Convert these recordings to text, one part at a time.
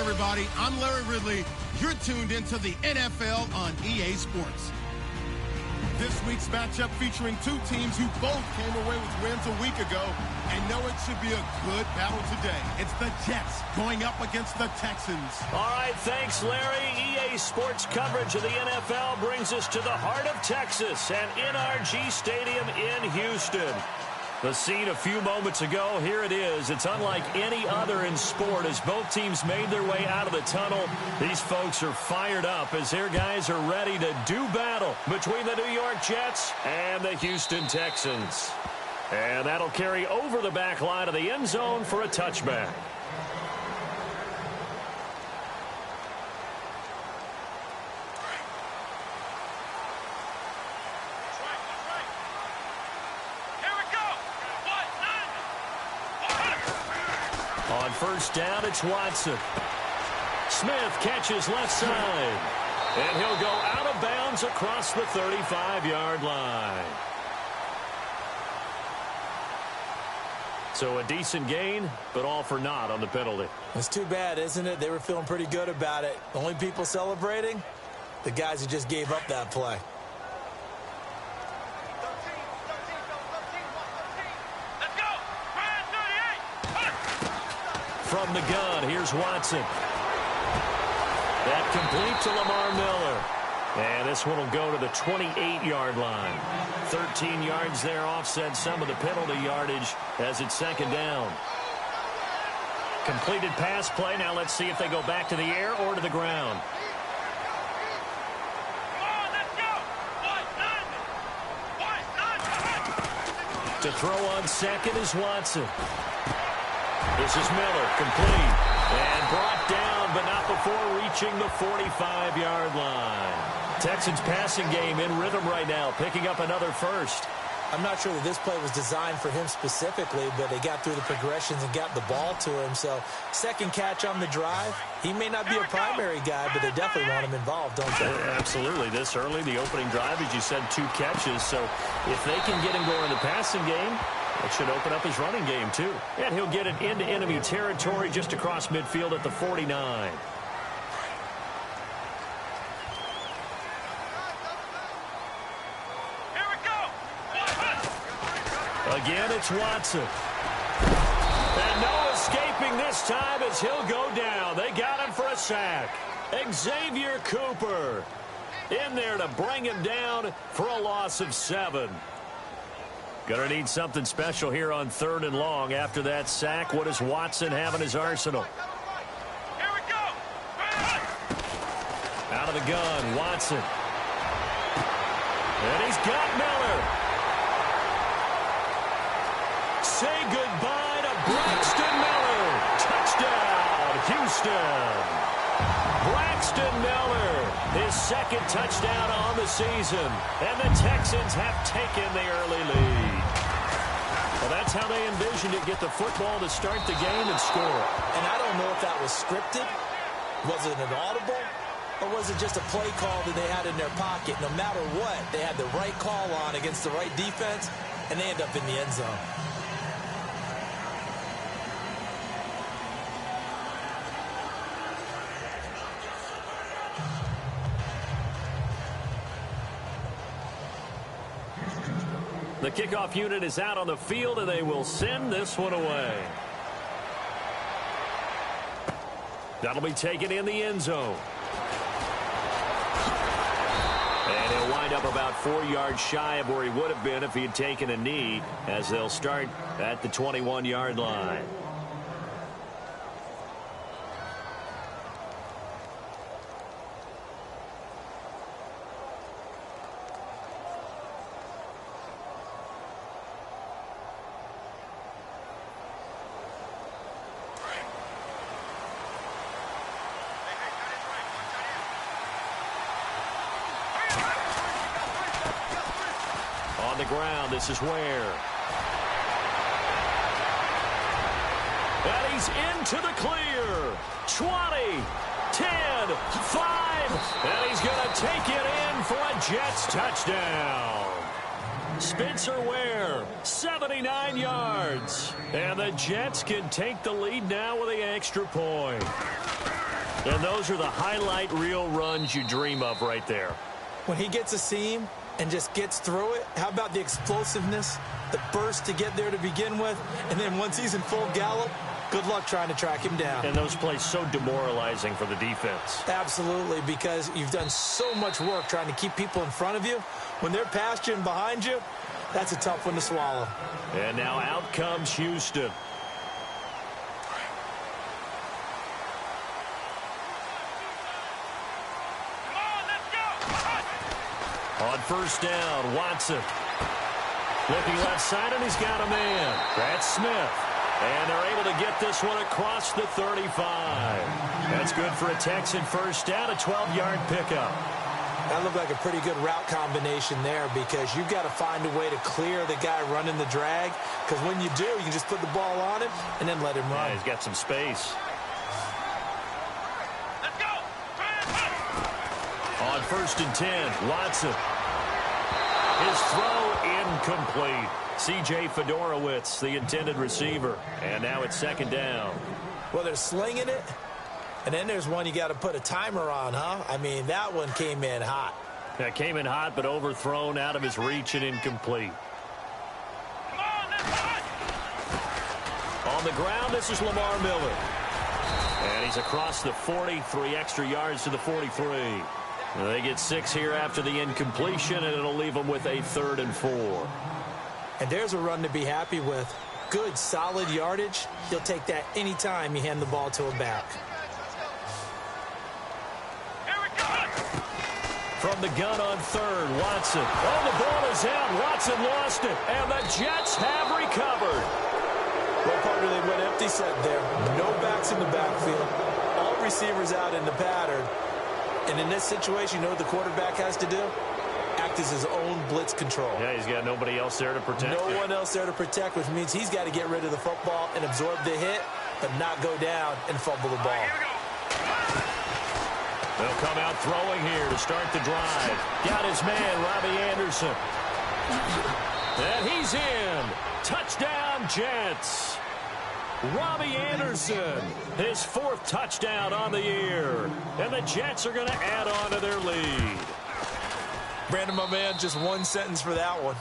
everybody. I'm Larry Ridley. You're tuned into the NFL on EA Sports. This week's matchup featuring two teams who both came away with wins a week ago and know it should be a good battle today. It's the Jets going up against the Texans. All right, thanks, Larry. EA Sports coverage of the NFL brings us to the heart of Texas and NRG Stadium in Houston. The scene a few moments ago, here it is. It's unlike any other in sport as both teams made their way out of the tunnel. These folks are fired up as their guys are ready to do battle between the New York Jets and the Houston Texans. And that'll carry over the back line of the end zone for a touchback. On first down, it's Watson. Smith catches left side. And he'll go out of bounds across the 35-yard line. So a decent gain, but all for naught on the penalty. It's too bad, isn't it? They were feeling pretty good about it. The only people celebrating, the guys who just gave up that play. From the gun, here's Watson. That complete to Lamar Miller. And this one will go to the 28-yard line. 13 yards there offset some of the penalty yardage as it's second down. Completed pass play. Now let's see if they go back to the air or to the ground. To throw on second is Watson. This is Miller, complete, and brought down, but not before reaching the 45-yard line. Texans passing game in rhythm right now, picking up another first. I'm not sure that this play was designed for him specifically, but they got through the progressions and got the ball to him. So, second catch on the drive. He may not be a primary guy, but they definitely want him involved, don't they? Absolutely. This early, the opening drive, as you said, 2 catches. So, if they can get him going in the passing game, it should open up his running game, too. And he'll get it into enemy territory just across midfield at the 49. Here we go. Again, it's Watson. And no escaping this time as he'll go down. They got him for a sack. Xavier Cooper in there to bring him down for a loss of 7. Going to need something special here on 3rd and long. After that sack, what does Watson have in his arsenal? Here we go. Out of the gun, Watson. And he's got Miller. Say goodbye to Braxton Miller. Touchdown, Houston. Braxton Miller, his second touchdown on the season. And the Texans have taken the early lead. Well, that's how they envisioned it, get the football to start the game and score. And I don't know if that was scripted. Was it an audible? Or was it just a play call that they had in their pocket? No matter what, they had the right call on against the right defense, and they end up in the end zone. The kickoff unit is out on the field, and they will send this one away. That'll be taken in the end zone. And he'll wind up about 4 yards shy of where he would have been if he had taken a knee, as they'll start at the 21-yard line. On the ground, this is Ware. And he's into the clear. 20, 10, 5, and he's going to take it in for a Jets touchdown. Spencer Ware, 79 yards. And the Jets can take the lead now with the extra point. And those are the highlight reel runs you dream of right there. When he gets a seam and just gets through it, how about the explosiveness, the burst to get there to begin with, and then once he's in full gallop, good luck trying to track him down. And those plays so demoralizing for the defense. Absolutely, because you've done so much work trying to keep people in front of you. When they're past you and behind you, that's a tough one to swallow. And now out comes Houston. On first down, Watson. Looking left side, and he's got a man. That's Smith. And they're able to get this one across the 35. That's good for a Texan first down, a 12-yard pickup. That looked like a pretty good route combination there because you've got to find a way to clear the guy running the drag, because when you do, you can just put the ball on him and then let him run. Yeah, he's got some space. Let's go. On first and 10, Watson. His throw incomplete. C.J. Fedorowicz, the intended receiver. And now it's second down. Well, they're slinging it. And then there's one you got to put a timer on, huh? I mean, that one came in hot. That came in hot, but overthrown, out of his reach, and incomplete. Come on, let's run. On the ground, this is Lamar Miller. And he's across the 40, 3 extra yards to the 43. They get 6 here after the incompletion, and it'll leave them with a 3rd and 4. And there's a run to be happy with. Good, solid yardage. You'll take that anytime you hand the ball to a back. Here we go. From the gun on third, Watson. Oh, the ball is out. Watson lost it. And the Jets have recovered. Well, partner, they went empty set there. No backs in the backfield. All receivers out in the pattern. And in this situation, you know what the quarterback has to do? Act as his own blitz control. Yeah, he's got nobody else there to protect him. No one else there to protect, which means he's got to get rid of the football and absorb the hit, but not go down and fumble the ball. Here we go. They'll come out throwing here to start the drive. Got his man, Robbie Anderson. And he's in. Touchdown, Jets. Robbie Anderson, his 4th touchdown on the year. And the Jets are going to add on to their lead. Brandon, my man, just one sentence for that one.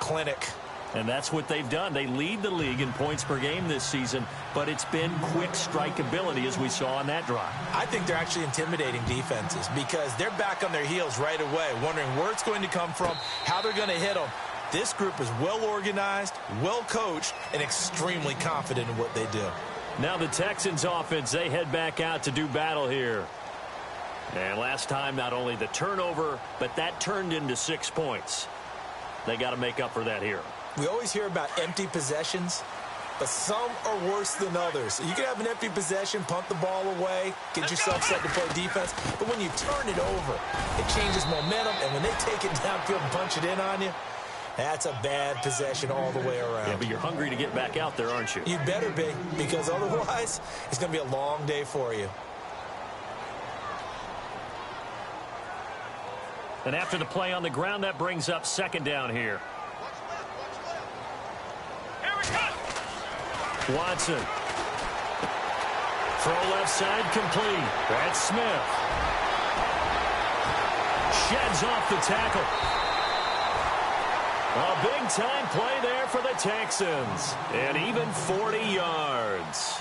Clinic. And that's what they've done. They lead the league in points per game this season, but it's been quick strikeability as we saw on that drive. I think they're actually intimidating defenses because they're back on their heels right away, wondering where it's going to come from, how they're going to hit them. This group is well organized, well coached, and extremely confident in what they do. Now the Texans offense, they head back out to do battle here. And last time, not only the turnover, but that turned into 6 points. They got to make up for that here. We always hear about empty possessions, but some are worse than others. You can have an empty possession, punt the ball away, get yourself set to play defense, but when you turn it over, it changes momentum, and when they take it downfield and punch it in on you, that's a bad possession all the way around. Yeah, but you're hungry to get back out there, aren't you? You better be, because otherwise, it's going to be a long day for you. And after the play on the ground, that brings up second down here. Here we go. Watson. Throw left side complete. That's Smith. Sheds off the tackle. A big-time play there for the Texans. And even 40 yards.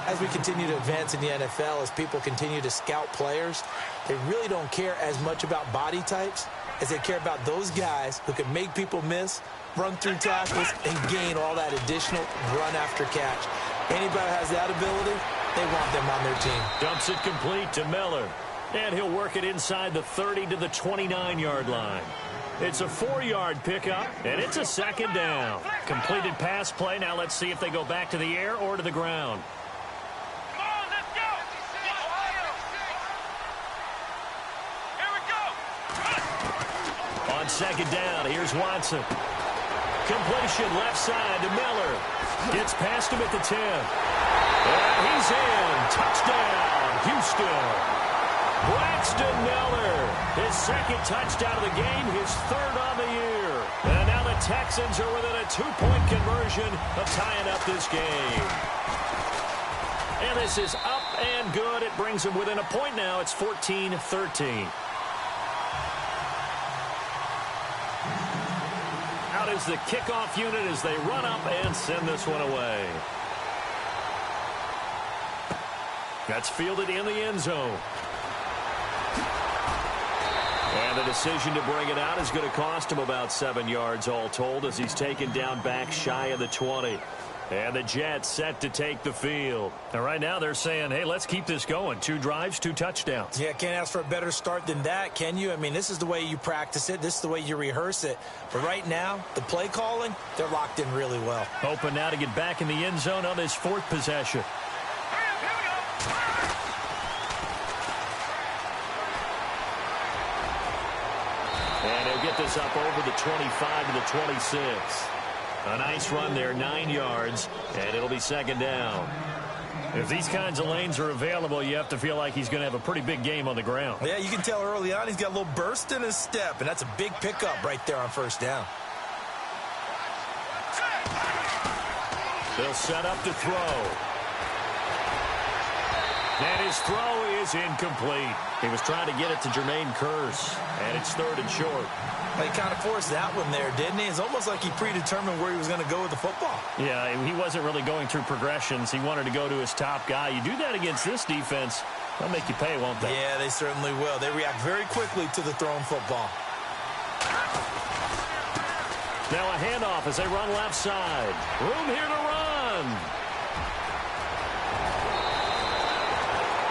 As we continue to advance in the NFL, as people continue to scout players, they really don't care as much about body types as they care about those guys who can make people miss, run through tackles, and gain all that additional run after catch. Anybody who has that ability, they want them on their team. Dumps it complete to Miller. And he'll work it inside the 30 to the 29-yard line. It's a 4-yard pickup, and it's a second down. Completed pass play. Now let's see if they go back to the air or to the ground. Come on, let's go. Here we go. On second down, here's Watson. Completion left side to Miller. Gets past him at the 10. And he's in. Touchdown, Houston. Braxton Miller, his 2nd touchdown of the game, his 3rd on the year. And now the Texans are within a 2-point conversion of tying up this game. And this is up and good. It brings them within a point now. It's 14-13. Out is the kickoff unit as they run up and send this one away. That's fielded in the end zone. And the decision to bring it out is going to cost him about 7 yards all told as he's taken down back shy of the 20. And the Jets set to take the field. And right now they're saying, hey, let's keep this going. 2 drives, 2 touchdowns. Yeah, can't ask for a better start than that, can you? I mean, this is the way you practice it. This is the way you rehearse it. But right now, the play calling, they're locked in really well. Open now to get back in the end zone on his 4th possession. And he'll get this up over the 25 to the 26. A nice run there, 9 yards, and it'll be 2nd down. If these kinds of lanes are available, you have to feel like he's going to have a pretty big game on the ground. Yeah, you can tell early on he's got a little burst in his step, and that's a big pickup right there on 1st down. They'll set up to throw. And his throw is incomplete. He was trying to get it to Jermaine Kearse, and it's 3rd and short. He kind of forced that one there, didn't he? It's almost like he predetermined where he was going to go with the football. Yeah, he wasn't really going through progressions. He wanted to go to his top guy. You do that against this defense, they'll make you pay, won't they? Yeah, they certainly will. They react very quickly to the thrown football. Now a handoff as they run left side. Room here to run.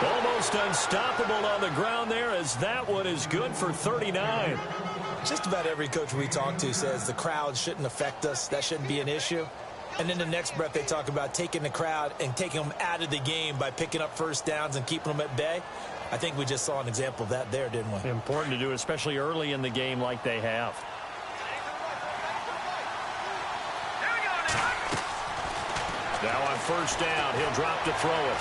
Almost unstoppable on the ground there as that one is good for 39. Just about every coach we talk to says the crowd shouldn't affect us. That shouldn't be an issue. And in the next breath, they talk about taking the crowd and taking them out of the game by picking up 1st downs and keeping them at bay. I think we just saw an example of that there, didn't we? Important to do, especially early in the game like they have. Now on 1st down, he'll drop to throw it.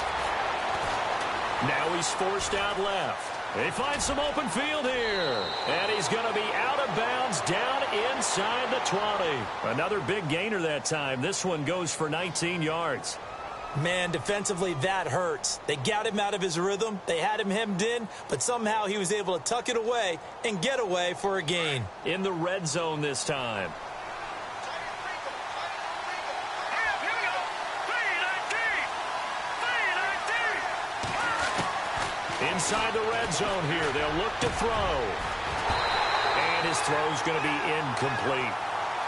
Now he's forced out left. They find some open field here. And he's going to be out of bounds down inside the 20. Another big gainer that time. This one goes for 19 yards. Man, defensively, that hurts. They got him out of his rhythm. They had him hemmed in, but somehow he was able to tuck it away and get away for a gain. In the red zone this time. Inside the red zone here, they'll look to throw. And his throw's going to be incomplete.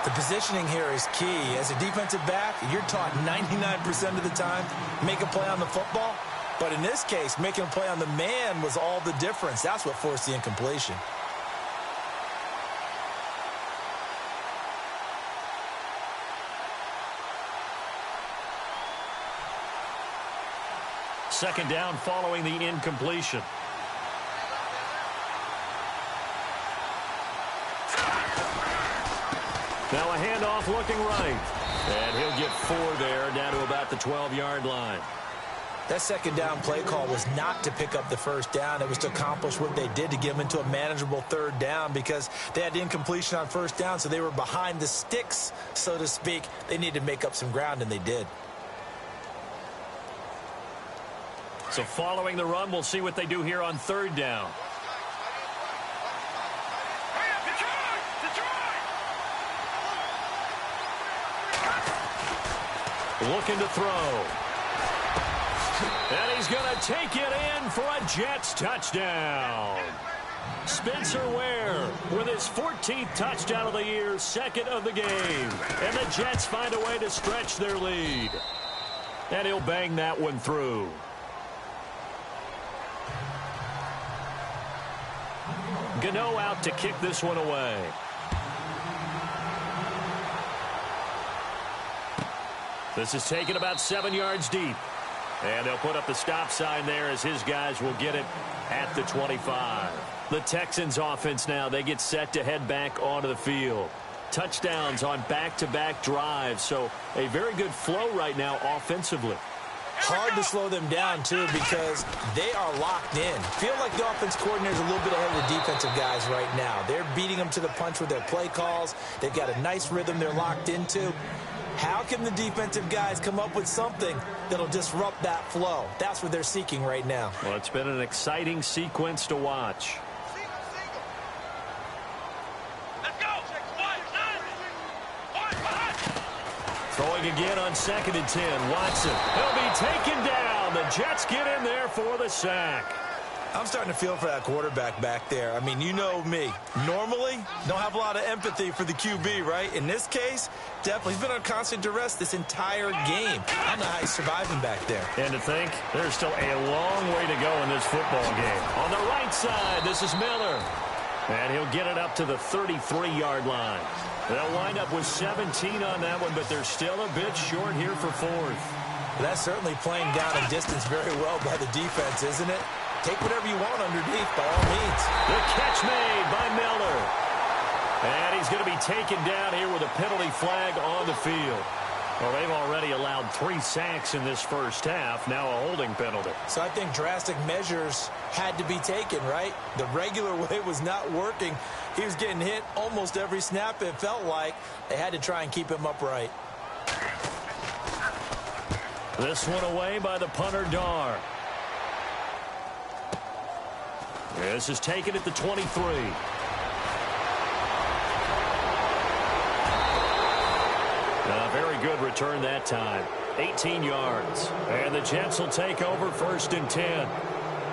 The positioning here is key. As a defensive back, you're taught 99% of the time, make a play on the football. But in this case, making a play on the man was all the difference. That's what forced the incompletion. Second down following the incompletion. Now a handoff looking right. And he'll get 4 there, down to about the 12-yard line. That second down play call was not to pick up the 1st down. It was to accomplish what they did to get them into a manageable 3rd down because they had incompletion on 1st down, so they were behind the sticks, so to speak. They needed to make up some ground, and they did. So following the run, we'll see what they do here on 3rd down. Looking to throw. And he's going to take it in for a Jets touchdown. Spencer Ware with his 14th touchdown of the year, 2nd of the game. And the Jets find a way to stretch their lead. And he'll bang that one through. Gano out to kick this one away. This is taken about 7 yards deep. And they'll put up the stop sign there as his guys will get it at the 25. The Texans offense now, they get set to head back onto the field. Touchdowns on back-to-back drives, so a very good flow right now offensively. Hard to slow them down, too, because they are locked in. Feel like the offense coordinator is a little bit ahead of the defensive guys right now. They're beating them to the punch with their play calls. They've got a nice rhythm they're locked into. How can the defensive guys come up with something that'll disrupt that flow? That's what they're seeking right now. Well, it's been an exciting sequence to watch. Let's go. Throwing again on 2nd and 10. Watson. He'll be taken down. The Jets get in there for the sack. I'm starting to feel for that quarterback back there. I mean, you know me. Normally, don't have a lot of empathy for the QB, right? In this case, definitely. He's been on constant duress this entire game. I don't know how he's surviving back there. And to think, there's still a long way to go in this football game. On the right side, this is Miller. And he'll get it up to the 33-yard line. They'll wind up with 17 on that one, but they're still a bit short here for 4th. That's certainly playing down a distance very well by the defense, isn't it? Take whatever you want underneath, by all means. The catch made by Miller. And he's going to be taken down here with a penalty flag on the field. Well, they've already allowed 3 sacks in this first half, now a holding penalty. So I think drastic measures had to be taken, right? The regular way was not working. He was getting hit almost every snap, it felt like. They had to try and keep him upright. This one away by the punter, Dar. This is taken at the 23. A very good return that time. 18 yards. And the Jets will take over 1st and 10.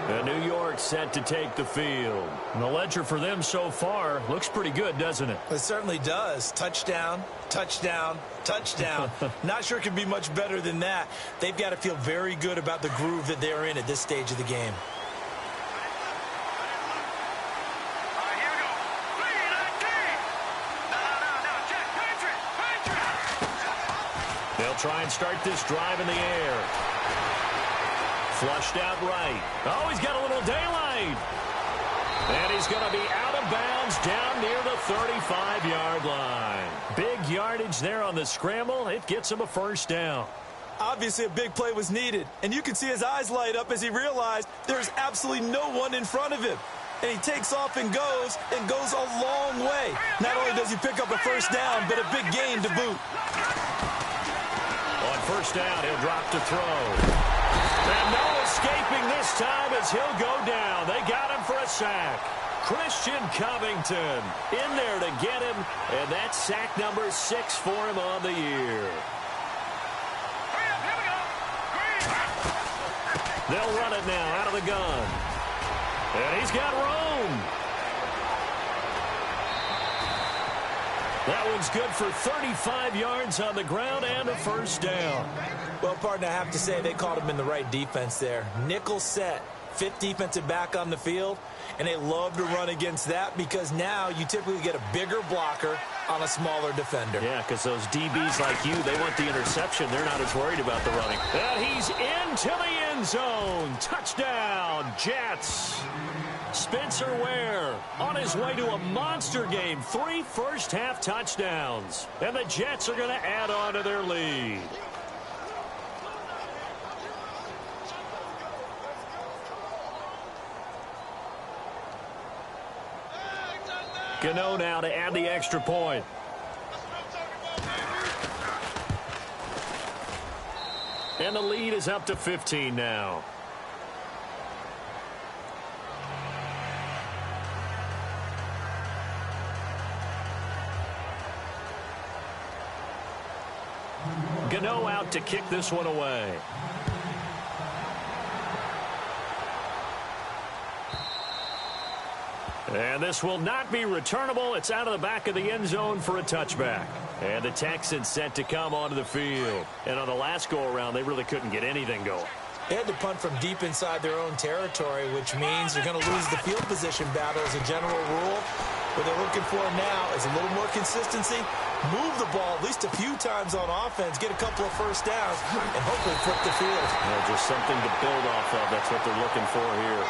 And New York set to take the field. And the ledger for them so far looks pretty good, doesn't it? It certainly does. Touchdown, touchdown, touchdown. Not sure it could be much better than that. They've got to feel very good about the groove that they're in at this stage of the game. They'll try and start this drive in the air. Flushed out right. Oh, he's got a little daylight. And he's going to be out of bounds down near the 35-yard line. Big yardage there on the scramble. It gets him a first down. Obviously, a big play was needed. And you can see his eyes light up as he realized there's absolutely no one in front of him. And he takes off and goes a long way. Not only does he pick up a first down, but a big gain to boot. On first down, he'll drop to throw. And no escaping this time as he'll go down. They got him for a sack. Christian Covington in there to get him. And that's sack number 6 for him on the year. They'll run it now out of the gun. And he's got room. That one's good for 35 yards on the ground and a first down. Well, partner, I have to say they caught him in the right defense there. Nickel set, 5th defensive back on the field, and they love to run against that because now you typically get a bigger blocker on a smaller defender. Yeah, because those DBs like you, they want the interception. They're not as worried about the running. And he's into the end zone. Touchdown, Jets. Spencer Ware on his way to a monster game. 3 first-half touchdowns. And the Jets are going to add on to their lead. Gano now to add the extra point. And the lead is up to 15 now. Gano out to kick this one away. And this will not be returnable. It's out of the back of the end zone for a touchback. And the Texans set to come onto the field. And on the last go-around, they really couldn't get anything going. They had to punt from deep inside their own territory, which means they're going to lose the field position battle as a general rule. What they're looking for now is a little more consistency, move the ball at least a few times on offense, get a couple of first downs, and hopefully flip the field. Yeah, just something to build off of. That's what they're looking for here.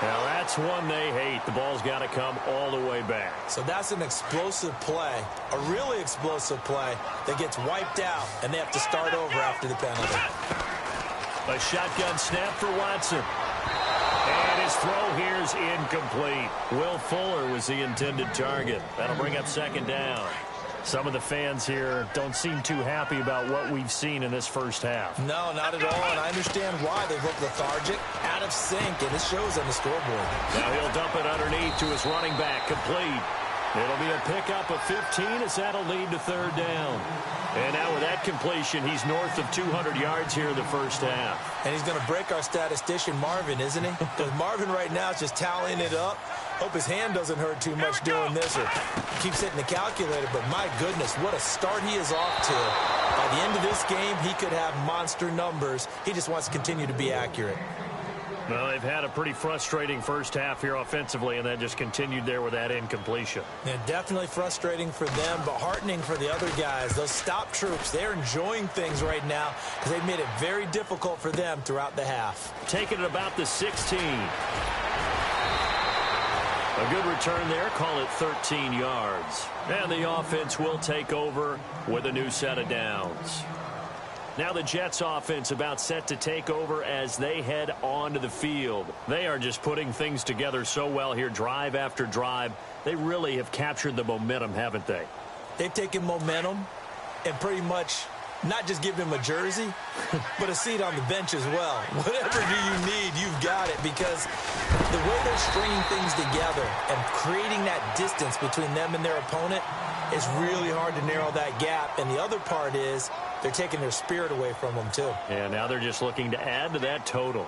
Now, that's one they hate. The ball's got to come all the way back. So that's an explosive play, a really explosive play that gets wiped out, and they have to start over after the penalty. A shotgun snap for Watson. And his throw here is incomplete. Will Fuller was the intended target. That'll bring up second down. Some of the fans here don't seem too happy about what we've seen in this first half. No, not at all, and I understand why. They look lethargic, out of sync, and it shows on the scoreboard. Now he'll dump it underneath to his running back, complete. It'll be a pickup of 15 as that'll lead to third down. And now with that completion, he's north of 200 yards here in the first half. And he's going to break our statistician, Marvin, isn't he? Because Marvin right now is just tallying it up. Hope his hand doesn't hurt too much doing this or keeps hitting the calculator. But my goodness, what a start he is off to. By the end of this game, he could have monster numbers. He just wants to continue to be accurate. Well, they've had a pretty frustrating first half here offensively, and then just continued there with that incompletion. Yeah, definitely frustrating for them, but heartening for the other guys. Those stop troops, they're enjoying things right now because they've made it very difficult for them throughout the half. Taking it about the 16. A good return there, call it 13 yards. And the offense will take over with a new set of downs. Now the Jets offense about set to take over as they head onto the field. They are just putting things together so well here, drive after drive. They really have captured the momentum, haven't they? They've taken momentum and pretty much not just give him a jersey, but a seat on the bench as well. Whatever do you need, you've got it, because the way they're stringing things together and creating that distance between them and their opponent is really hard to narrow that gap. And the other part is they're taking their spirit away from them, too. And now they're just looking to add to that total.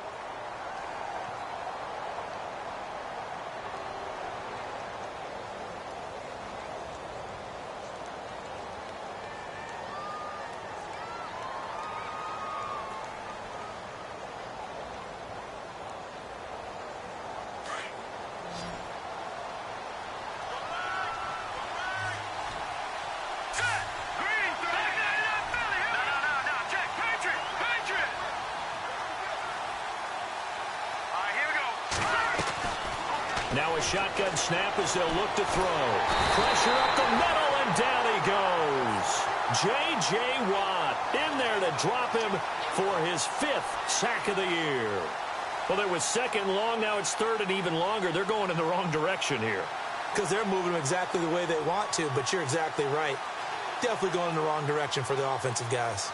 Now a shotgun snap as they'll look to throw. Pressure up the middle, and down he goes. J.J. Watt in there to drop him for his 5th sack of the year. Well, it was second and long. Now it's third and even longer. They're going in the wrong direction here. Because they're moving them exactly the way they want to, but you're exactly right. Definitely going in the wrong direction for the offensive guys.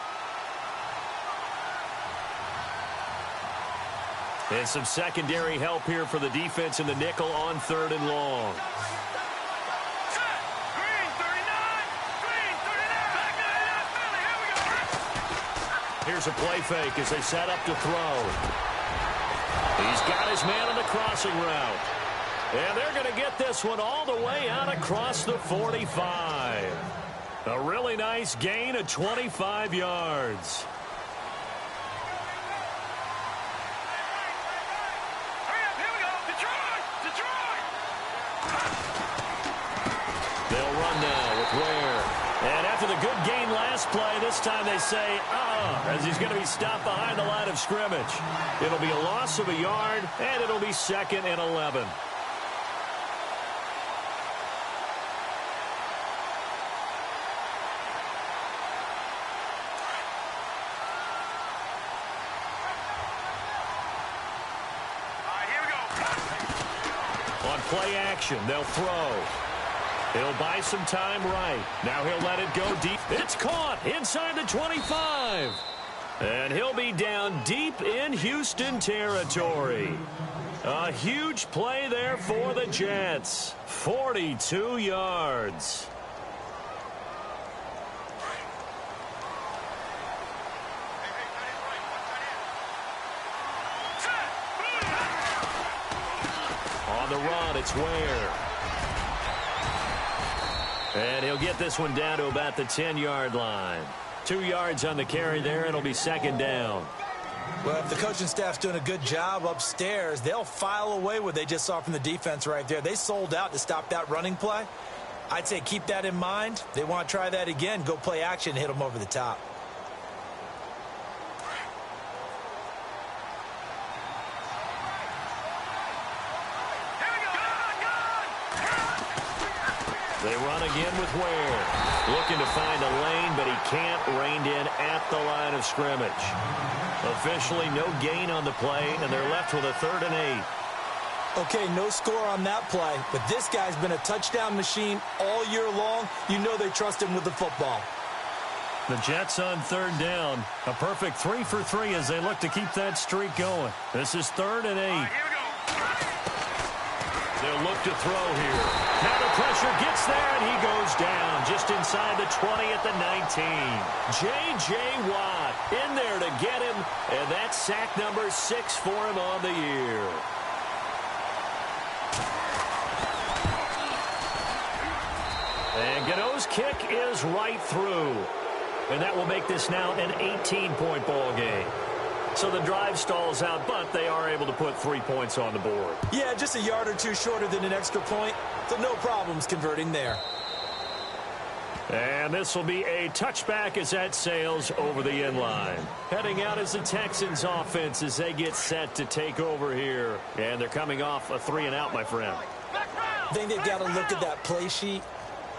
And some secondary help here for the defense in the nickel on third and long. Here's a play fake as they set up to throw. He's got his man on the crossing route. And they're going to get this one all the way out across the 45. A really nice gain of 25 yards. They'll run now with Ware. And after the good gain last play, this time they say, as he's going to be stopped behind the line of scrimmage. It'll be a loss of a yard, and it'll be 2nd and 11. On play action, they'll throw. He'll buy some time right. Now he'll let it go deep. It's caught inside the 25. And he'll be down deep in Houston territory. A huge play there for the Jets. 42 yards. On the run, it's Ware. And he'll get this one down to about the 10-yard line. 2 yards on the carry there, and it'll be 2nd down. Well, if the coaching staff's doing a good job upstairs, they'll file away what they just saw from the defense right there. They sold out to stop that running play. I'd say keep that in mind. They want to try that again, go play action, and hit them over the top. They run again with Ware. Looking to find a lane, but he can't. Reined in at the line of scrimmage. Officially no gain on the play, and they're left with a 3rd and 8. Okay, no score on that play, but this guy's been a touchdown machine all year long. You know they trust him with the football. The Jets on third down. A perfect 3 for 3 as they look to keep that streak going. This is 3rd and 8. Here we go. They'll look to throw here. Now the pressure gets there, and he goes down just inside the 20 at the 19. J.J. Watt in there to get him, and that's sack number 6 for him on the year. And Gano's kick is right through. And that will make this now an 18-point ball game. So the drive stalls out, but they are able to put 3 points on the board. Yeah, just a yard or two shorter than an extra point, so no problems converting there. And this will be a touchback as that sails over the end line. Heading out is the Texans offense as they get set to take over here. And they're coming off a 3-and-out, my friend. I think they've got to look at that play sheet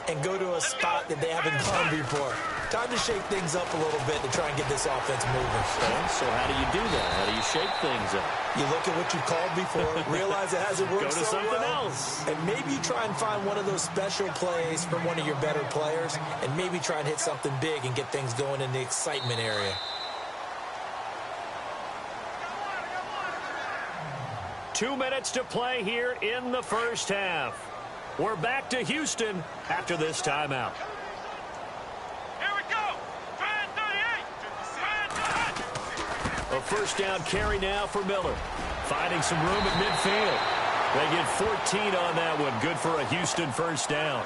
and go to a spot that they haven't gone before. Time to shake things up a little bit to try and get this offense moving. So how do you do that? How do you shake things up? You look at what you've called before, realize it hasn't worked Go to so something well, else. and maybe try and find one of those special plays from one of your better players, and maybe try and hit something big and get things going in the excitement area. Two minutes to play here in the first half. We're back to Houston after this timeout. Here we go. Try 38. A first down carry now for Miller. Finding some room at midfield. They get 14 on that one. Good for a Houston first down.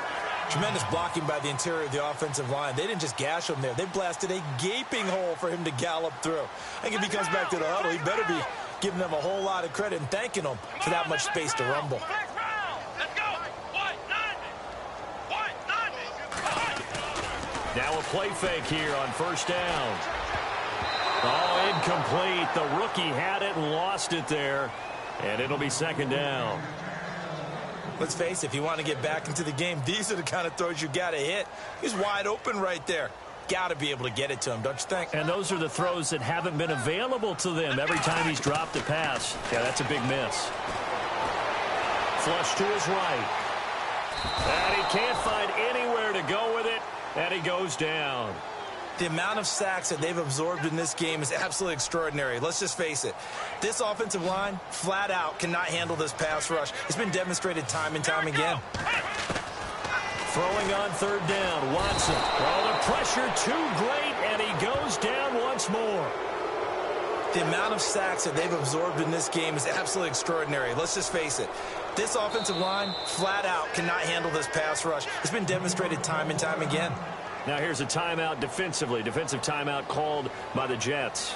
Tremendous blocking by the interior of the offensive line. They didn't just gash him there. They blasted a gaping hole for him to gallop through. I think if he comes back to the huddle, he better be giving them a whole lot of credit and thanking them for that much space to rumble. Let's go. 190. Now a play fake here on first down. Oh, incomplete. The rookie had it and lost it there. And it'll be second down. Let's face it, if you want to get back into the game, these are the kind of throws you got to hit. He's wide open right there. Got to be able to get it to him, don't you think? And those are the throws that haven't been available to them every time he's dropped a pass. Yeah, that's a big miss. Flush to his right. And he can't find anywhere to go with it. And he goes down. The amount of sacks that they've absorbed in this game is absolutely extraordinary. Let's just face it. This offensive line, flat out, cannot handle this pass rush. It's been demonstrated time and time again. Throwing on third down, Watson. Oh, the pressure too great, and he goes down once more. The amount of sacks that they've absorbed in this game is absolutely extraordinary. Let's just face it. This offensive line, flat out, cannot handle this pass rush. It's been demonstrated time and time again. Now here's a timeout defensively. Defensive timeout called by the Jets.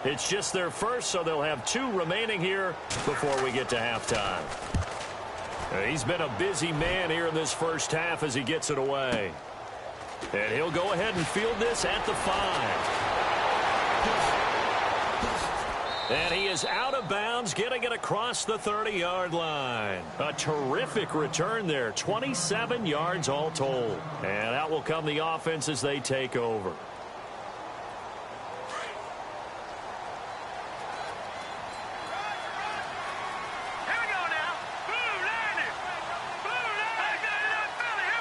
It's just their first, so they'll have 2 remaining here before we get to halftime. He's been a busy man here in this first half as he gets it away. And he'll go ahead and field this at the 5. And he is out of bounds, getting it across the 30-yard line. A terrific return there, 27 yards all told. And out will come the offense as they take over. Here we go now. Blue line it. Blue line it. Here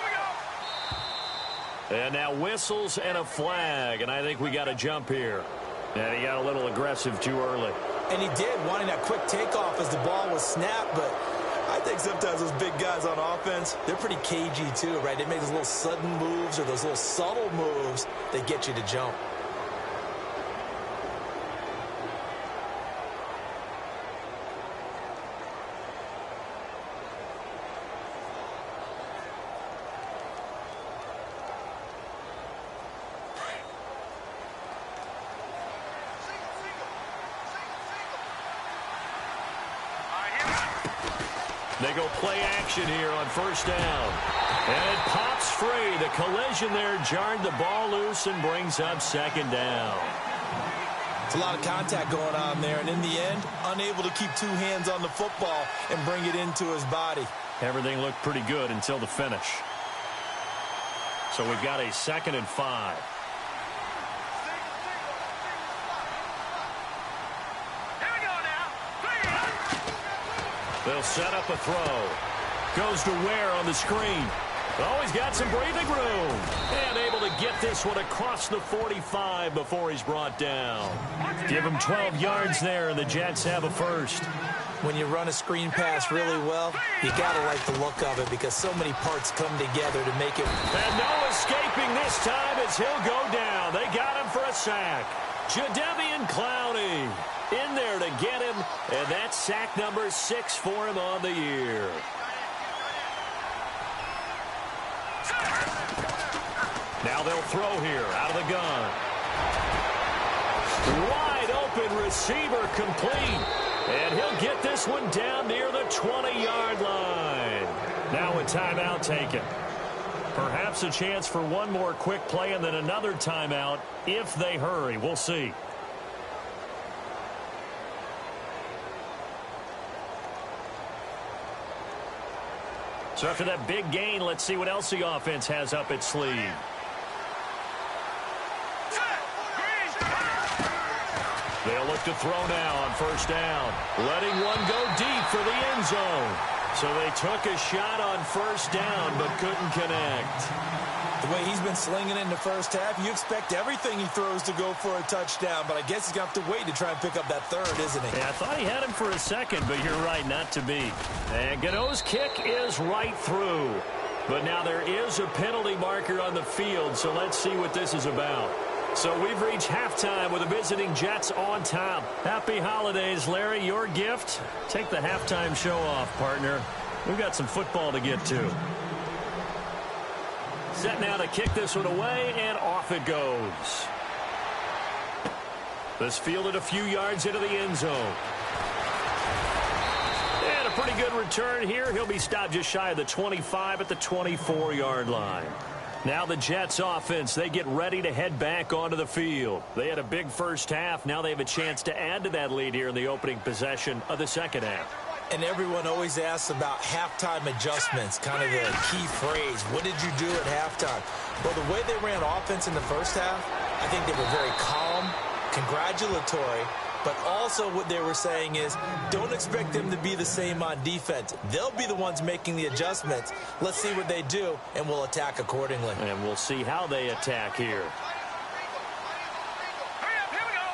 we go. And now whistles and a flag, and I think we got a jump here. And he got a little aggressive too early. And he did, wanting that quick takeoff as the ball was snapped, but I think sometimes those big guys on offense, they're pretty cagey too, right? They make those little sudden moves or those little subtle moves that get you to jump. They go play action here on first down. And it pops free. The collision there jarred the ball loose and brings up second down. It's a lot of contact going on there, and in the end, unable to keep 2 hands on the football and bring it into his body. Everything looked pretty good until the finish. So we've got a 2nd and 5. They'll set up a throw. Goes to Ware on the screen. Oh, he's got some breathing room. And able to get this one across the 45 before he's brought down. Give him 12 yards there, and the Jets have a first. When you run a screen pass really well, you got to like the look of it because so many parts come together to make it. And no escaping this time as he'll go down. They got him for a sack. Jadeveon Clowney in there to get him, and that's sack number 6 for him on the year. Now they'll throw here out of the gun. Wide open receiver complete. And he'll get this one down near the 20-yard line. Now a timeout taken. Perhaps a chance for one more quick play and then another timeout if they hurry. We'll see. So after that big gain, let's see what else the offense has up its sleeve. They'll look to throw now on first down. Letting one go deep for the end zone. So they took a shot on first down but couldn't connect. The way he's been slinging in the first half, you expect everything he throws to go for a touchdown, but I guess he's going to have to wait to try and pick up that third, isn't he? Yeah, I thought he had him for a second, but you're right, not to be. And Gano's kick is right through. But now there is a penalty marker on the field, so let's see what this is about. So we've reached halftime with the visiting Jets on top. Happy holidays, Larry. Your gift? Take the halftime show off, partner. We've got some football to get to. Set now to kick this one away, and off it goes. This fielded a few yards into the end zone. And a pretty good return here. He'll be stopped just shy of the 25 at the 24-yard line. Now the Jets offense, they get ready to head back onto the field. They had a big first half. Now they have a chance to add to that lead here in the opening possession of the second half. And everyone always asks about halftime adjustments, kind of the key phrase. What did you do at halftime? Well, the way they ran offense in the first half, I think they were very calm, congratulatory, but also what they were saying is don't expect them to be the same on defense. They'll be the ones making the adjustments. Let's see what they do, and we'll attack accordingly. And we'll see how they attack here. Here we go.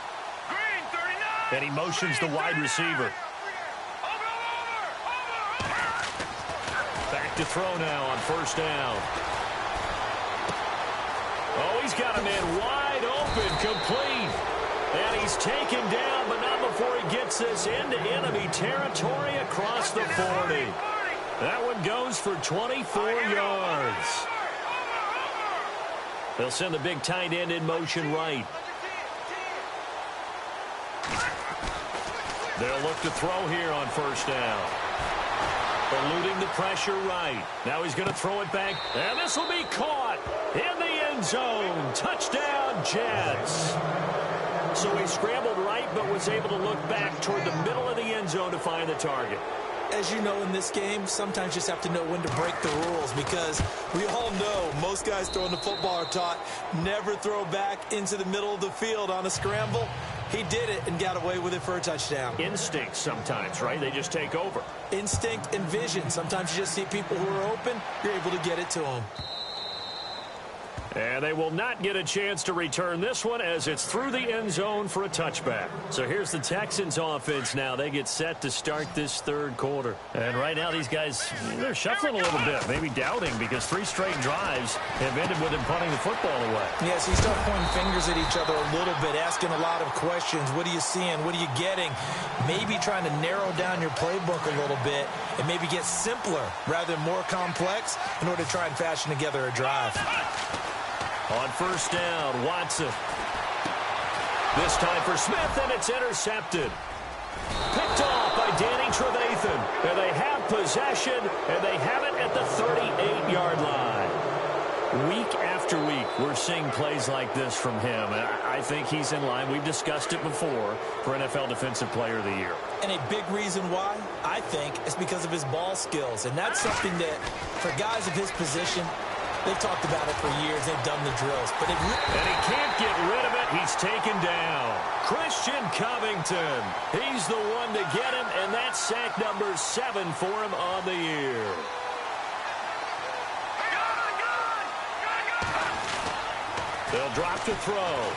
Green, 39. And he motions the wide receiver. Back to throw now on first down. Oh, he's got a man wide open, complete. And he's taken down, but not before he gets this into enemy territory across the 40. That one goes for 24 yards. They'll send the big tight end in motion right. They'll look to throw here on first down. Eluding the pressure right. Now he's going to throw it back. And this will be caught in the end zone. Touchdown, Jets. So he scrambled right, but was able to look back toward the middle of the end zone to find the target. As you know in this game, sometimes you just have to know when to break the rules because we all know most guys throwing the football are taught never throw back into the middle of the field on a scramble. He did it and got away with it for a touchdown. Instinct sometimes, right? They just take over. Instinct and vision. Sometimes you just see people who are open, you're able to get it to them. And they will not get a chance to return this one as it's through the end zone for a touchback. So here's the Texans offense now. They get set to start this third quarter. And right now these guys, they're shuffling a little bit, maybe doubting because 3 straight drives have ended with them punting the football away. Yes, you start pointing fingers at each other a little bit, asking a lot of questions. What are you seeing? What are you getting? Maybe trying to narrow down your playbook a little bit and maybe get simpler rather than more complex in order to try and fashion together a drive. On first down, Watson. This time for Smith, and it's intercepted. Picked off by Danny Trevathan. And they have possession, and they have it at the 38-yard line. Week after week, we're seeing plays like this from him. And I think he's in line. We've discussed it before for NFL Defensive Player of the Year. And a big reason why, I think, is because of his ball skills. And that's something that, for guys of his position, they've talked about it for years. They've done the drills. And he can't get rid of it. He's taken down. Christian Covington. He's the one to get him, and that's That's sack number 7 for him on the year. They'll drop to throw.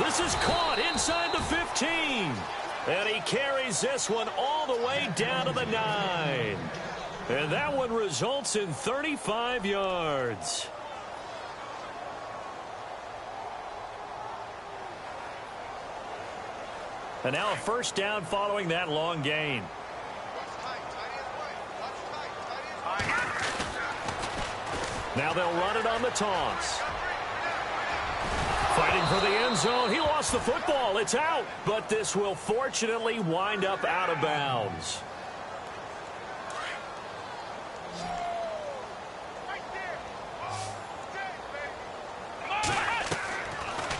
This is caught inside the 15. And he carries this one all the way down to the 9. And that one results in 35 yards. And now a first down following that long gain. Now they'll run it on the toss. Fighting for the end zone. He lost the football. It's out. But this will fortunately wind up out of bounds.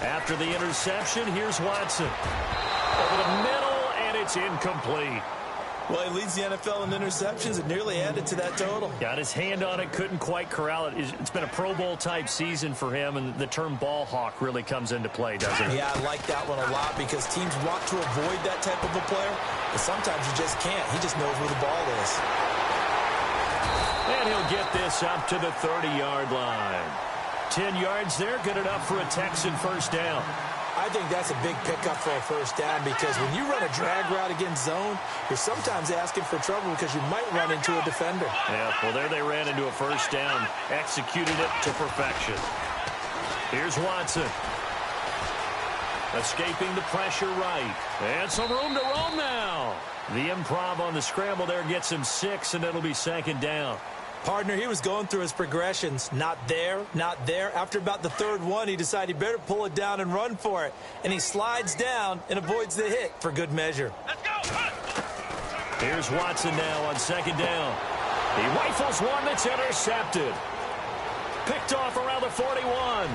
After the interception, here's Watson. Over the middle, and it's incomplete. Well, he leads the NFL in interceptions and nearly added to that total. Got his hand on it, couldn't quite corral it. It's been a Pro Bowl-type season for him, and the term ball hawk really comes into play, doesn't it? Yeah, I like that one a lot because teams want to avoid that type of a player, but sometimes you just can't. He just knows where the ball is. And he'll get this up to the 30-yard line. 10 yards there, good enough for a Texan first down. I think that's a big pickup for a first down because when you run a drag route against zone, you're sometimes asking for trouble because you might run into a defender. Yeah, well, there they ran into a first down, executed it to perfection. Here's Watson. Escaping the pressure right. And some room to roam now. The improv on the scramble there gets him 6, and it'll be second down. Partner, he was going through his progressions. Not there, not there. After about the third one, he decided he better pull it down and run for it. And he slides down and avoids the hit for good measure. Let's go. Here's Watson now on second down. He rifles one that's intercepted. Picked off around the 41.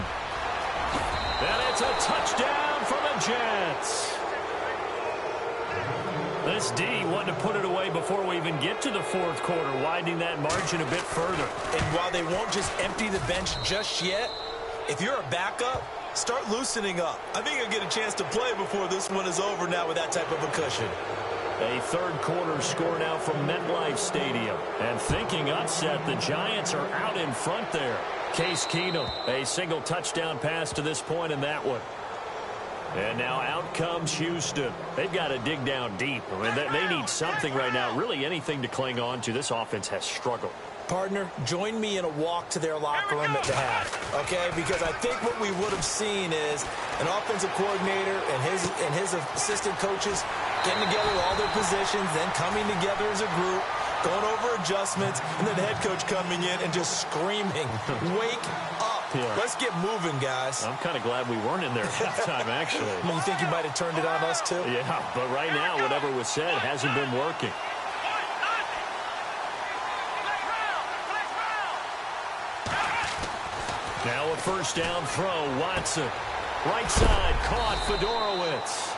And it's a touchdown for the Jets. This D wanted to put it away before we even get to the fourth quarter, widening that margin a bit further. And while they won't just empty the bench just yet, if you're a backup, start loosening up. I think you'll get a chance to play before this one is over now with that type of a cushion. A third quarter score now from MetLife Stadium. And thinking upset, the Giants are out in front there. Case Keenum, a single touchdown pass to this point in that one. And now out comes Houston. They've got to dig down deep. I mean, they need something right now, really anything to cling on to. This offense has struggled. Partner, join me in a walk to their locker room at the half, okay? Because I think what we would have seen is an offensive coordinator and his assistant coaches getting together all their positions, then coming together as a group, going over adjustments, and then the head coach coming in and just screaming, wake up. Yeah. Let's get moving, guys. I'm kind of glad we weren't in there at halftime, actually. I mean, you think you might have turned it on us, too? Yeah, but right now, whatever was said hasn't been working. Now a first down throw, Watson. Right side, caught Fedorowicz.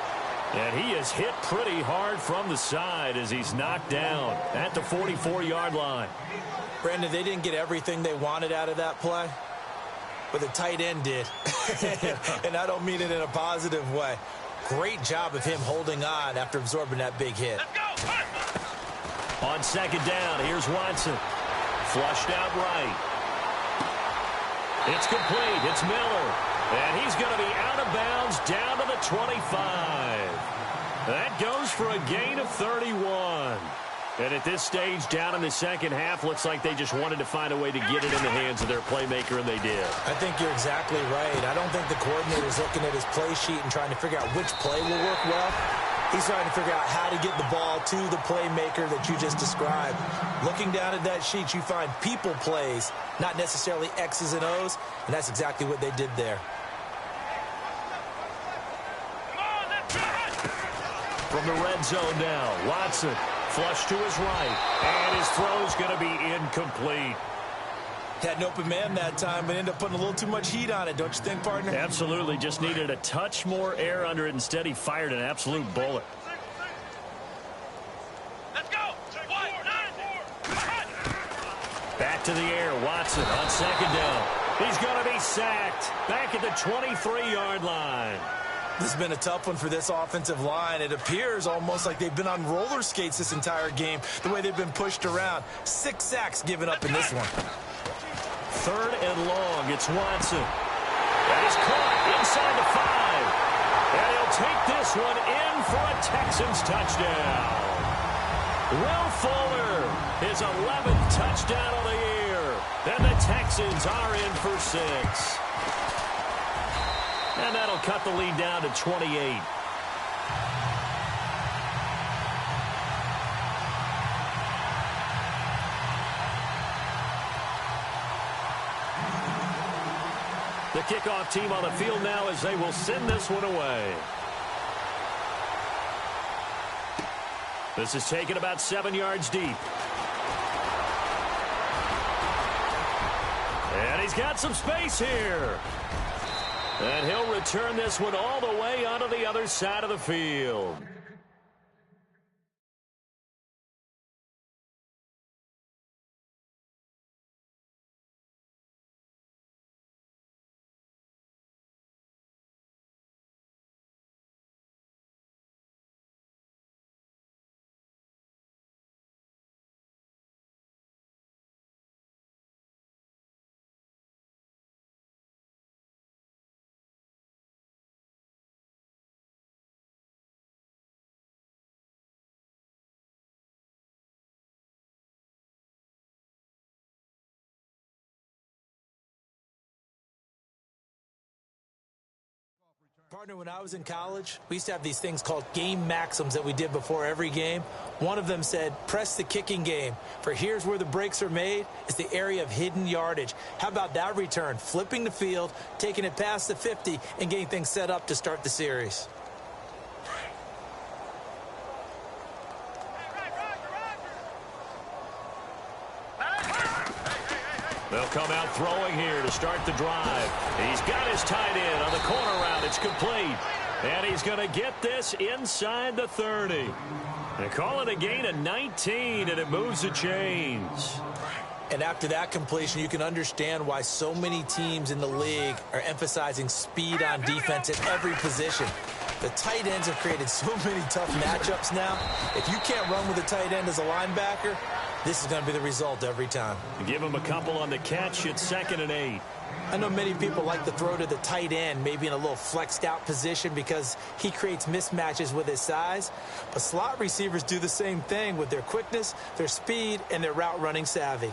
And he is hit pretty hard from the side as he's knocked down at the 44-yard line. Brandon, they didn't get everything they wanted out of that play, but the tight end did. And I don't mean it in a positive way. Great job of him holding on after absorbing that big hit. On second down, here's Watson. Flushed out right. It's complete. It's Miller. And he's going to be out of bounds down to the 25. That goes for a gain of 31. And at this stage, down in the second half, looks like they just wanted to find a way to get it in the hands of their playmaker, and they did. I think you're exactly right. I don't think the coordinator's looking at his play sheet and trying to figure out which play will work well. He's trying to figure out how to get the ball to the playmaker that you just described. Looking down at that sheet, you find people plays, not necessarily X's and O's, and that's exactly what they did there. From the red zone now, Watson. Flush to his right, and his throw's going to be incomplete. Had an open man that time, but ended up putting a little too much heat on it, don't you think, partner? Absolutely. Just needed a touch more air under it. Instead, he fired an absolute bullet. Let's go. Back to the air. Watson on second down. He's going to be sacked back at the 23-yard line. This has been a tough one for this offensive line. It appears almost like they've been on roller skates this entire game, the way they've been pushed around. 6 sacks given up in this one. 3rd and long. It's Watson. That is caught inside the 5. And he'll take this one in for a Texans touchdown. Will Fuller, his 11th touchdown of the year. And the Texans are in for 6. And that'll cut the lead down to 28. The kickoff team on the field now as they will send this one away. This is taken about 7 yards deep. And he's got some space here. And he'll return this one all the way onto the other side of the field. Partner, when I was in college, we used to have these things called game maxims that we did before every game. One of them said, press the kicking game, for here's where the breaks are made. It's the area of hidden yardage. How about that return? Flipping the field, taking it past the 50, and getting things set up to start the series. They'll come out throwing here to start the drive. He's got his tight end on the corner route. It's complete. And he's going to get this inside the 30. They call it a gain of 19, and it moves the chains. And after that completion, you can understand why so many teams in the league are emphasizing speed on defense at every position. The tight ends have created so many tough matchups now. If you can't run with a tight end as a linebacker, this is going to be the result every time. Give him a couple on the catch. It's 2nd and 8. I know many people like to throw to the tight end, maybe in a little flexed out position because he creates mismatches with his size. But slot receivers do the same thing with their quickness, their speed, and their route running savvy.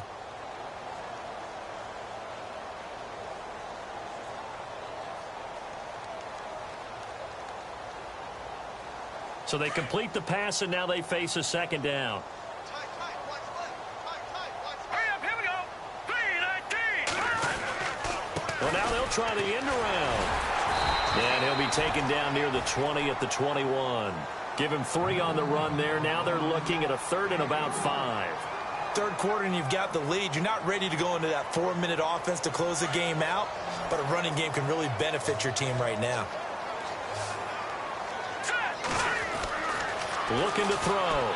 So they complete the pass, and now they face a 2nd down. Well, now they'll try the end around. And he'll be taken down near the 20 at the 21. Give him 3 on the run there. Now they're looking at a 3rd and about 5. Third quarter and you've got the lead. You're not ready to go into that 4-minute offense to close the game out, but a running game can really benefit your team right now. Looking to throw.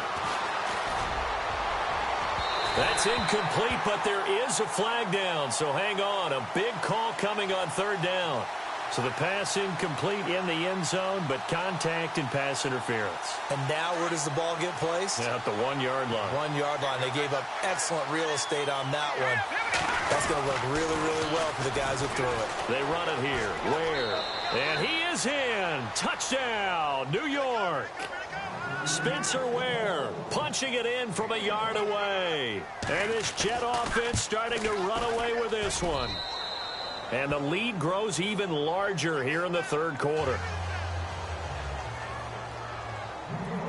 That's incomplete, but there is a flag down, so hang on. A big call coming on 3rd down. So the pass incomplete in the end zone, but contact and pass interference. And now where does the ball get placed? Yeah, at the 1-yard line. 1-yard line. They gave up excellent real estate on that one. That's going to work really, really well for the guys who threw it. They run it here. Where? And he is in. Touchdown, New York. Spencer Ware punching it in from a yard away. And this Jet offense starting to run away with this one. And the lead grows even larger here in the 3rd quarter.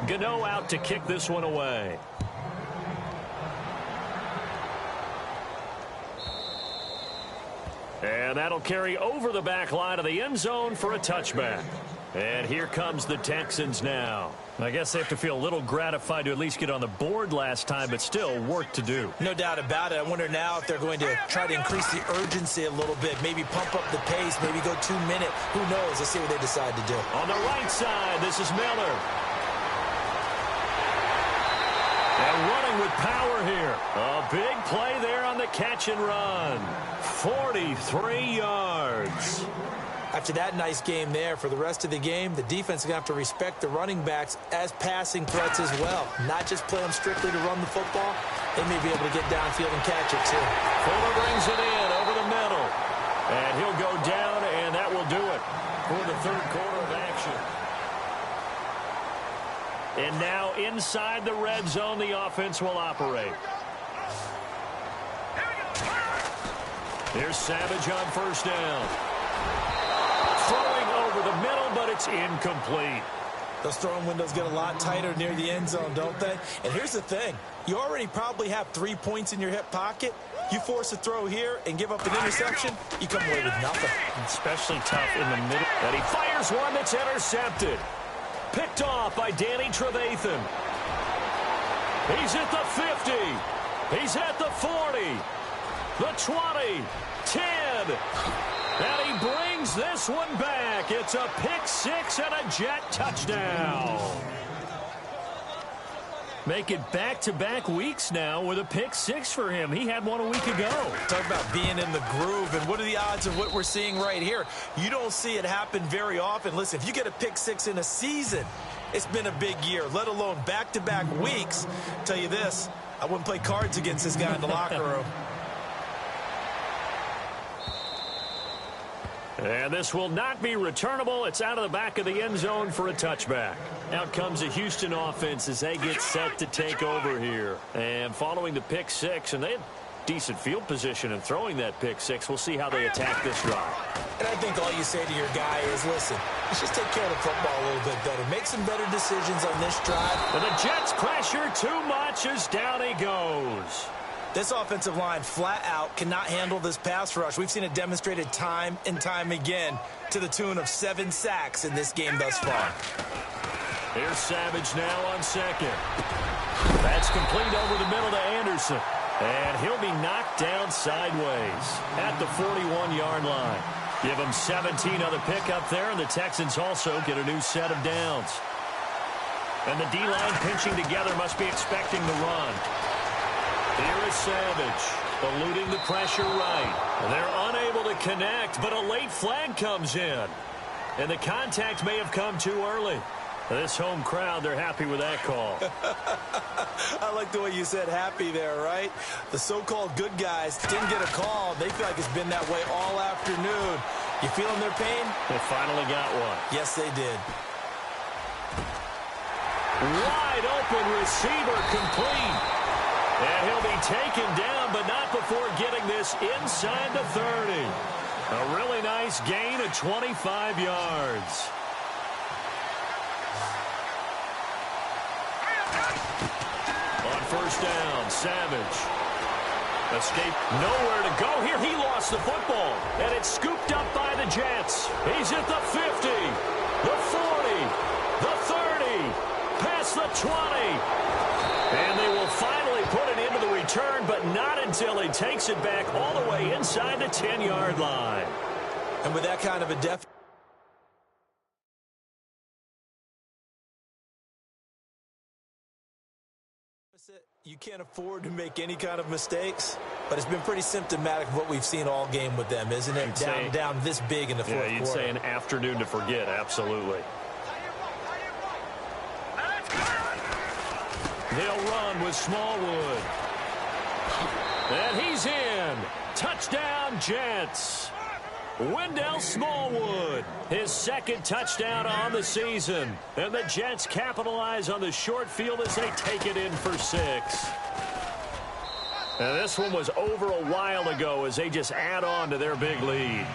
Gano out to kick this one away. And that'll carry over the back line of the end zone for a touchback. And here comes the Texans now. I guess they have to feel a little gratified to at least get on the board last time, but still work to do. No doubt about it. I wonder now if they're going to try to increase the urgency a little bit, maybe pump up the pace, maybe go 2-minute. Who knows? Let's see what they decide to do. On the right side, this is Miller. And running with power here. A big play there on the catch and run. 43 yards. After that nice game there, for the rest of the game, the defense is going to have to respect the running backs as passing threats as well. Not just play them strictly to run the football. They may be able to get downfield and catch it, too. Fuller brings it in over the middle. And he'll go down, and that will do it for the third quarter of action. And now inside the red zone, the offense will operate. Here's Savage on first down. Throwing over the middle, but it's incomplete. Those throwing windows get a lot tighter near the end zone, don't they? And here's the thing. You already probably have 3 points in your hip pocket. You force a throw here and give up an interception, you come away with nothing. Especially tough in the middle. And he fires one that's intercepted. Picked off by Danny Trevathan. He's at the 50. He's at the 40. The 20. 10. And he brings this one back. It's a pick six and a Jet touchdown. Make it back-to-back weeks now with a pick six for him. He had one a week ago. Talk about being in the groove, and what are the odds of what we're seeing right here? You don't see it happen very often. Listen, if you get a pick six in a season, it's been a big year, let alone back-to-back weeks. Tell you this, I wouldn't play cards against this guy in the locker room. And this will not be returnable. It's out of the back of the end zone for a touchback. Out comes the Houston offense as they get set to take over here. And following the pick six, and they had decent field position in throwing that pick six. We'll see how they attack this drive. And I think all you say to your guy is, listen, let's just take care of the football a little bit better. Make some better decisions on this drive. And the Jets pressure too much as down he goes. This offensive line flat out cannot handle this pass rush. We've seen it demonstrated time and time again to the tune of 7 sacks in this game thus far. Here's Savage now on second. That's complete over the middle to Anderson. And he'll be knocked down sideways at the 41-yard line. Give him 17 on the pickup there, and the Texans also get a new set of downs. And the D-line pinching together must be expecting the run. Here is Savage, eluding the pressure right. And they're unable to connect, but a late flag comes in. And the contact may have come too early. This home crowd, they're happy with that call. I like the way you said happy there, right? The so-called good guys didn't get a call. They feel like it's been that way all afternoon. You feeling their pain? They finally got one. Yes, they did. Wide open receiver complete. And he'll be taken down, but not before getting this inside the 30. A really nice gain of 25 yards. On first down, Savage. Escape, nowhere to go here. He lost the football, and it's scooped up by the Jets. He's at the 50, the 40, the 30, past the 20. And they will finally put it into the return, but not until he takes it back all the way inside the 10-yard line. And with that kind of a deficit, you can't afford to make any kind of mistakes, but it's been pretty symptomatic of what we've seen all game with them, isn't it? Down this big in the fourth quarter. Yeah, you'd say an afternoon to forget, absolutely. They'll run with Smallwood. And he's in. Touchdown, Jets. Wendell Smallwood, his second touchdown on the season. And the Jets capitalize on the short field as they take it in for 6. And this one was over a while ago as they just add on to their big lead.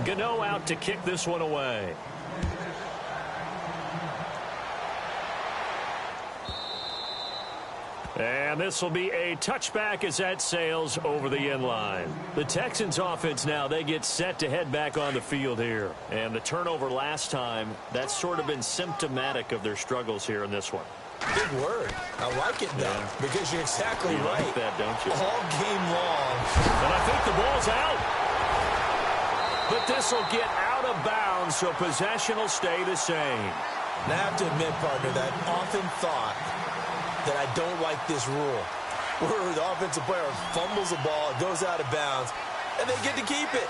Gano out to kick this one away. And this will be a touchback as that sails over the end line. The Texans offense now, they get set to head back on the field here. And the turnover last time, that's sort of been symptomatic of their struggles here in this one. Good word. I like it, though, because you're exactly right. Like that, don't you? All game long. And I think the ball's out. But this will get out of bounds, so possession will stay the same. And I have to admit, partner, that I often thought that I don't like this rule, where the offensive player fumbles the ball, it goes out of bounds. and they get to keep it.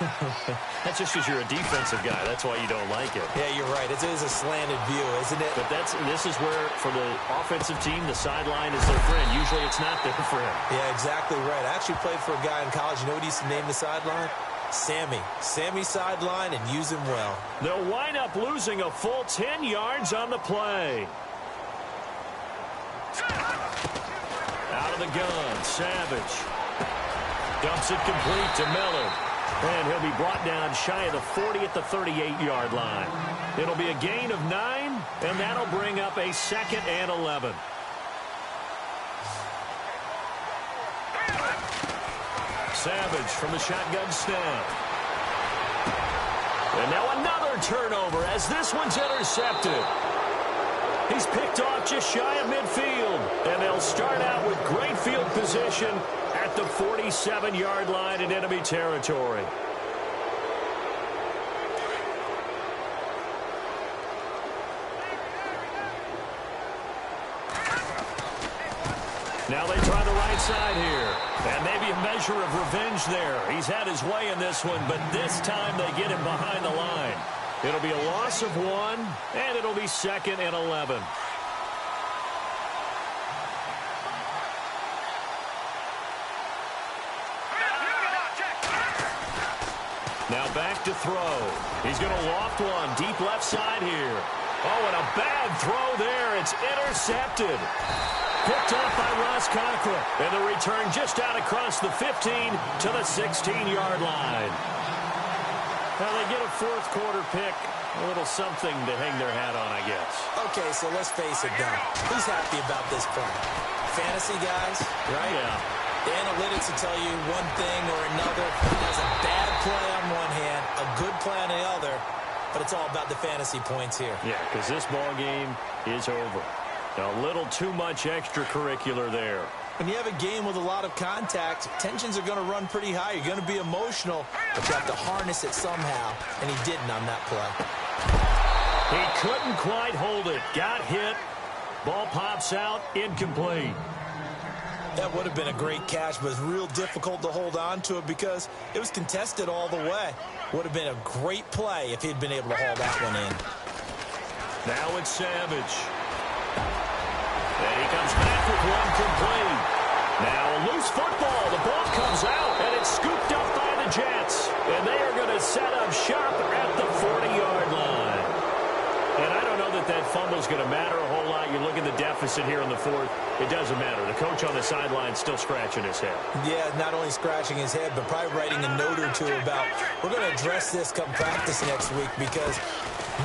That's just because you're a defensive guy. That's why you don't like it. Yeah, you're right. It is a slanted view, isn't it? But this is where, for the offensive team, the sideline is their friend. Usually it's not their friend. Yeah, exactly right. I actually played for a guy in college. You know what he used to name the sideline? Sammy. Sammy sideline, and use him well. They'll wind up losing a full 10 yards on the play. Out of the gun, Savage. Dumps it complete to Miller. And he'll be brought down shy of the 40 at the 38-yard line. It'll be a gain of 9, and that'll bring up a 2nd and 11. Savage from the shotgun snap. And now another turnover as this one's intercepted. He's picked off just shy of midfield. And they'll start out with great field position at the 47-yard line in enemy territory. Now they try the right side here. And maybe a measure of revenge there. He's had his way in this one, but this time they get him behind the line. It'll be a loss of 1, and it'll be 2nd and 11. Now back to throw. He's going to loft one deep left side here. Oh, and a bad throw there. It's intercepted. Picked up by Ross Cochran. And the return just out across the 15 to the 16-yard line. Now they get a fourth quarter pick. A little something to hang their hat on, I guess. Okay, so let's face it, Don. Who's happy about this play? Fantasy guys, right? Yeah. The analytics will tell you one thing or another. There's a bad play on one hand, a good play on the other, but it's all about the fantasy points here. Yeah, because this ball game is over. A little too much extracurricular there. When you have a game with a lot of contact, tensions are going to run pretty high. You're going to be emotional, but you have to harness it somehow, and he didn't on that play. He couldn't quite hold it. Got hit. Ball pops out. Incomplete. That would have been a great catch, but it's real difficult to hold on to it because it was contested all the way. Would have been a great play if he'd been able to haul that one in. Now it's Savage. And he comes back with one complete. Now a loose football. The ball comes out, and it's scooped up by the Jets. And they are going to set up shop at the 40-yard line. And I don't know that fumble is going to matter a whole lot. You look at the deficit here in the fourth. It doesn't matter. The coach on the sideline is still scratching his head. Yeah, not only scratching his head, but probably writing a note or two about, we're going to address this come practice next week because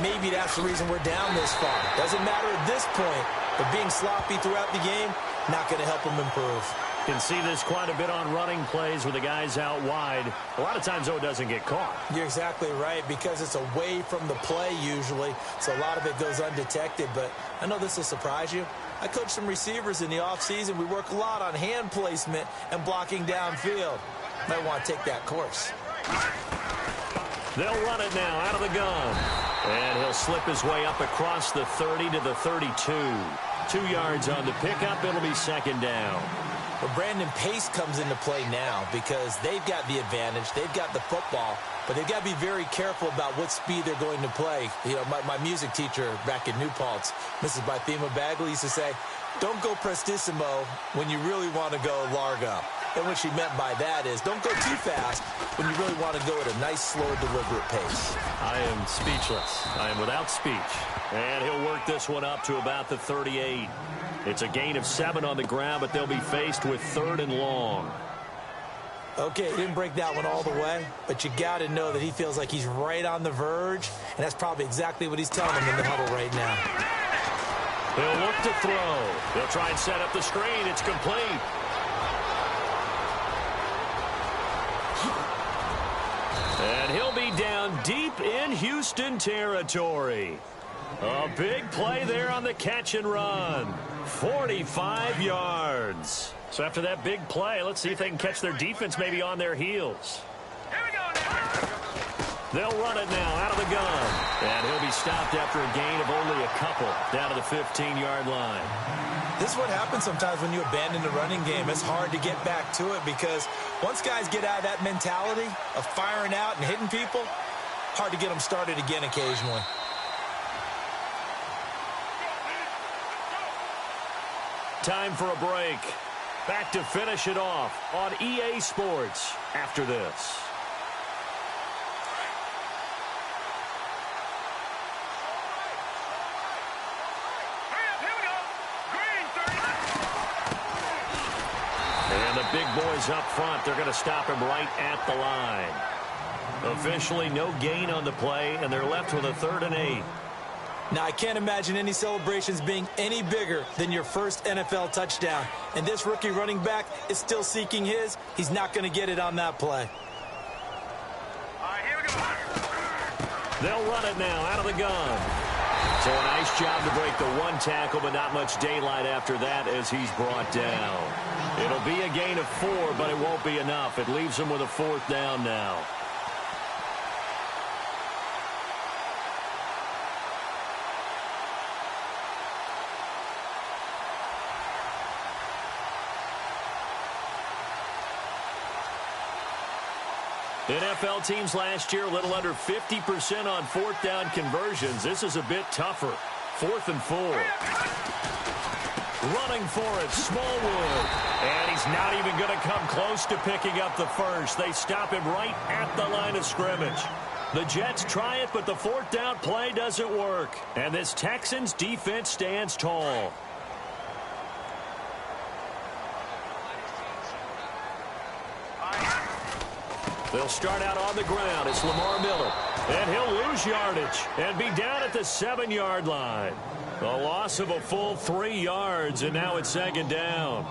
maybe that's the reason we're down this far. Doesn't matter at this point. But being sloppy throughout the game, not going to help them improve. You can see this quite a bit on running plays with the guys out wide. A lot of times, though, it doesn't get caught. You're exactly right, because it's away from the play usually, so a lot of it goes undetected. But I know this will surprise you. I coach some receivers in the offseason. We work a lot on hand placement and blocking downfield. Might want to take that course. They'll run it now out of the gun. And he'll slip his way up across the 30 to the 32. 2 yards on the pickup. It'll be second down. Well, Brandon Pace comes into play now because they've got the advantage. They've got the football, but they've got to be very careful about what speed they're going to play. You know, my music teacher back in New Paltz, Mrs. Bythema Bagley, used to say, don't go prestissimo when you really want to go largo. And what she meant by that is don't go too fast when you really want to go at a nice, slow, deliberate pace. I am speechless. I am without speech. And he'll work this one up to about the 38. It's a gain of 7 on the ground, but they'll be faced with 3rd and long. Okay, he didn't break that one all the way, but you got to know that he feels like he's right on the verge, and that's probably exactly what he's telling him in the huddle right now. He'll look to throw. He'll try and set up the screen. It's complete. And he'll be down deep in Houston territory. A big play there on the catch and run. 45 yards. So after that big play, let's see if they can catch their defense maybe on their heels. Here we go now. They'll run it now out of the gun. And he'll be stopped after a gain of only a couple down to the 15-yard line. This is what happens sometimes when you abandon the running game. It's hard to get back to it because once guys get out of that mentality of firing out and hitting people, hard to get them started again occasionally. Time for a break. Back to finish it off on EA Sports after this. And the big boys up front, they're going to stop him right at the line. Officially no gain on the play, and they're left with a 3rd and 8. Now, I can't imagine any celebrations being any bigger than your first NFL touchdown. And this rookie running back is still seeking his. He's not going to get it on that play. All right, here we go. They'll run it now out of the gun. So a nice job to break the 1 tackle, but not much daylight after that as he's brought down. It'll be a gain of 4, but it won't be enough. It leaves him with a 4th down now. NFL teams last year a little under 50% on 4th down conversions. This is a bit tougher. 4th and 4. Running for it, Smallwood. And he's not even going to come close to picking up the first. They stop him right at the line of scrimmage. The Jets try it, but the 4th down play doesn't work. And this Texans defense stands tall. They'll start out on the ground. It's Lamar Miller. And he'll lose yardage and be down at the 7-yard line. A loss of a full 3 yards, and now it's 2nd down.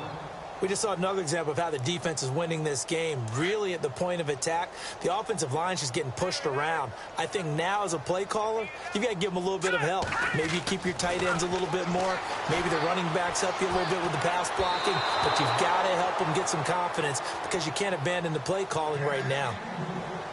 We just saw another example of how the defense is winning this game. Really at the point of attack, the offensive line's just getting pushed around. I think now as a play caller, you've got to give them a little bit of help. Maybe you keep your tight ends a little bit more. Maybe the running backs help you a little bit with the pass blocking. But you've got to help them get some confidence because you can't abandon the play calling right now.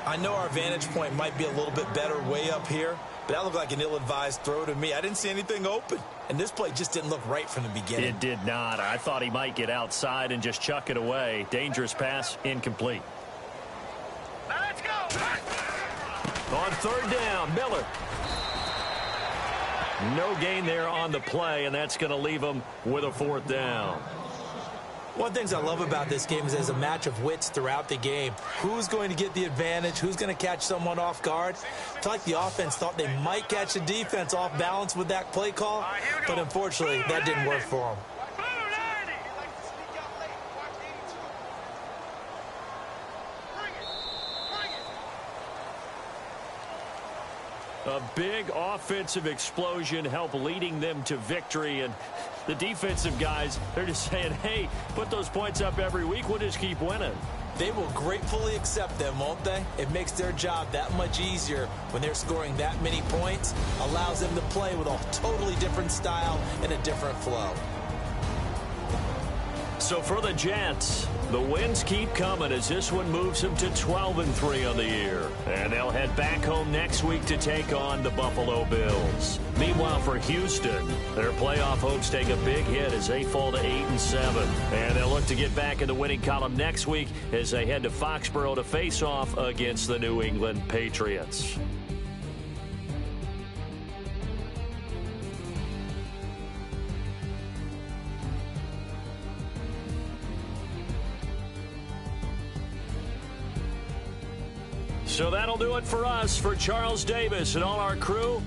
I know our vantage point might be a little bit better way up here, but that looked like an ill-advised throw to me. I didn't see anything open. And this play just didn't look right from the beginning. It did not. I thought he might get outside and just chuck it away. Dangerous pass, incomplete. Now let's go. On 3rd down, Miller. No gain there on the play, and that's going to leave him with a 4th down. One of the things I love about this game is there's a match of wits throughout the game. Who's going to get the advantage? Who's going to catch someone off guard? I feel like the offense thought they might catch the defense off balance with that play call, but unfortunately, that didn't work for them. A big offensive explosion helped leading them to victory, and the defensive guys, they're just saying, hey, put those points up every week, we'll just keep winning. They will gratefully accept them, won't they? It makes their job that much easier when they're scoring that many points, allows them to play with a totally different style and a different flow. So for the Jets, the wins keep coming as this one moves them to 12-3 on the year. And they'll head back home next week to take on the Buffalo Bills. Meanwhile, for Houston, their playoff hopes take a big hit as they fall to 8-7. And they'll look to get back in the winning column next week as they head to Foxborough to face off against the New England Patriots. So that'll do it for us. For Charles Davis and all our crew,